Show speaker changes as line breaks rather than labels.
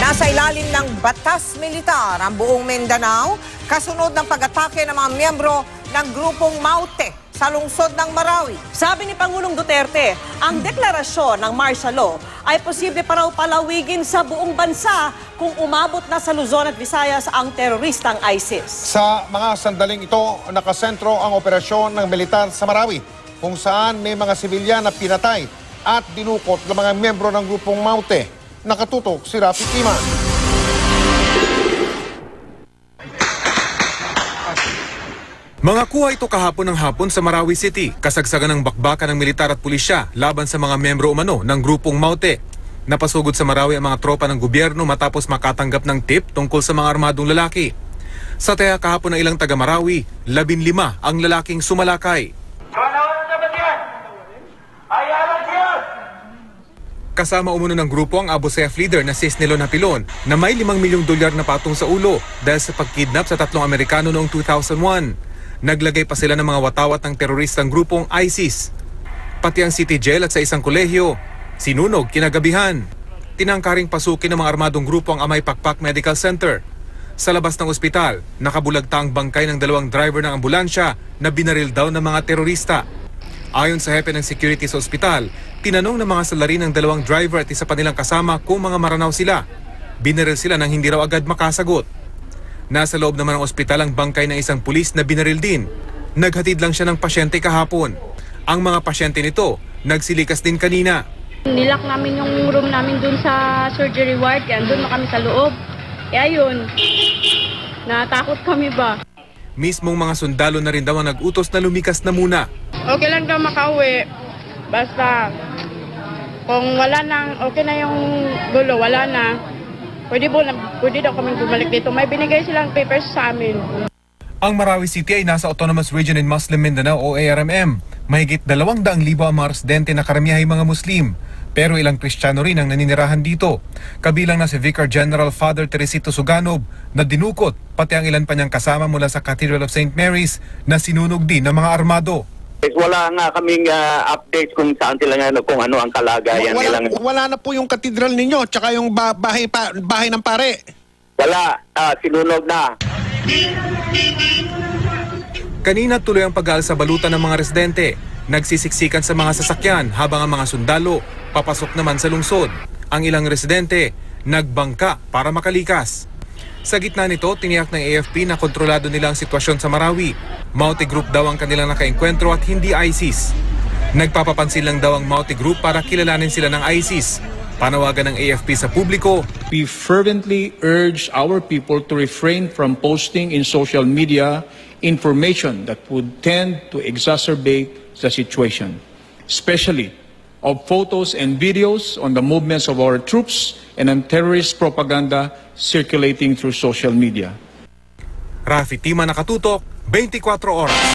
Nasa ilalim ng batas militar ang buong Mindanao kasunod ng pag-atake ng mga miyembro ng grupong Maute sa lungsod ng Marawi.
Sabi ni Pangulong Duterte, ang deklarasyon ng martial law ay posible pa raw palawigin sa buong bansa kung umabot na sa Luzon at Visayas ang teroristang ISIS.
Sa mga sandaling ito, nakasentro ang operasyon ng militar sa Marawi, kung saan may mga sibilyan na pinatay at dinukot ng mga miyembro ng grupong Maute. Nakatutok si Rafi Tima.
Mga kuha ito kahapon ng hapon sa Marawi City, kasagsagan ng bakbakan ng militar at pulisya laban sa mga miyembro umano ng grupong Maute. Napasugod sa Marawi ang mga tropa ng gobyerno matapos makatanggap ng tip tungkol sa mga armadong lalaki. Sa taya kahapon ng ilang taga Marawi, 15 ang lalaking sumalakay. Kasama umuno ng grupo ang Abu Sayyaf leader na si Snelo Napilon na may $5 milyong na patong sa ulo dahil sa pagkidnap sa 3 Amerikano noong 2001. Naglagay pa sila ng mga watawat ng teroristang grupong ISIS. Pati ang city jail at sa isang kolehiyo, sinunog kinagabihan. Tinangkaring pasukin ng mga armadong grupo ang Amay Pakpak Medical Center. Sa labas ng ospital, nakabulagta ang bangkay ng 2 driver ng ambulansya na binaril daw ng mga terorista. Ayon sa hepe ng security sa ospital, tinanong ng mga salarin ng 2 driver at isa pa nilang kasama kung mga maranaw sila. Binaril sila nang hindi raw agad makasagot. Nasa loob naman ng ospital ang bangkay ng isang pulis na binaril din. Naghatid lang siya ng pasyente kahapon. Ang mga pasyente nito, nagsilikas din kanina.
Nilak namin yung room namin dun sa surgery ward, kaya dun na kami sa loob. Kaya yun, natakot kami ba?
Mismong mga sundalo na rin daw ang nag-utos na lumikas na muna.
Okay lang daw makauwi. Basta, kung wala nang, okay na yung gulo, wala na. Pwede daw kami bumalik dito. May binigay silang papers sa amin.
Ang Marawi City ay nasa Autonomous Region in Muslim Mindanao o ARMM. Mahigit 200,000 ang mga residente na karamihan ay mga Muslim. Pero ilang Kristiyano rin ang naninirahan dito. Kabilang na si Vicar General Father Teresito Suganob na dinukot, pati ang ilan pa niyang kasama mula sa Cathedral of St. Mary's na sinunog din ng mga armado.
Wala nga kaming updates kung saan sila nga, kung ano ang kalagayan nilang.
Wala na po yung katedral ninyo, tsaka yung bahay ng pare.
Wala, sinunog na.
Kanina tuloy ang pag-aal sa balutan ng mga residente. Nagsisiksikan sa mga sasakyan habang ang mga sundalo papasok naman sa lungsod. Ang ilang residente nagbangka para makalikas. Sa gitna nito, tiniyak ng AFP na kontrolado nila ang sitwasyon sa Marawi. Maute Group daw ang kanilang nakaengkwentro at hindi ISIS. Nagpapapansin lang daw ang Maute Group para kilalanin sila ng ISIS. Panawagan ng AFP sa publiko.
We fervently urge our people to refrain from posting in social media information that would tend to exacerbate the situation, especially of photos and videos on the movements of our troops and on terrorist propaganda circulating through social media.
Rafi Tima, Nakatutok, 24 Oras.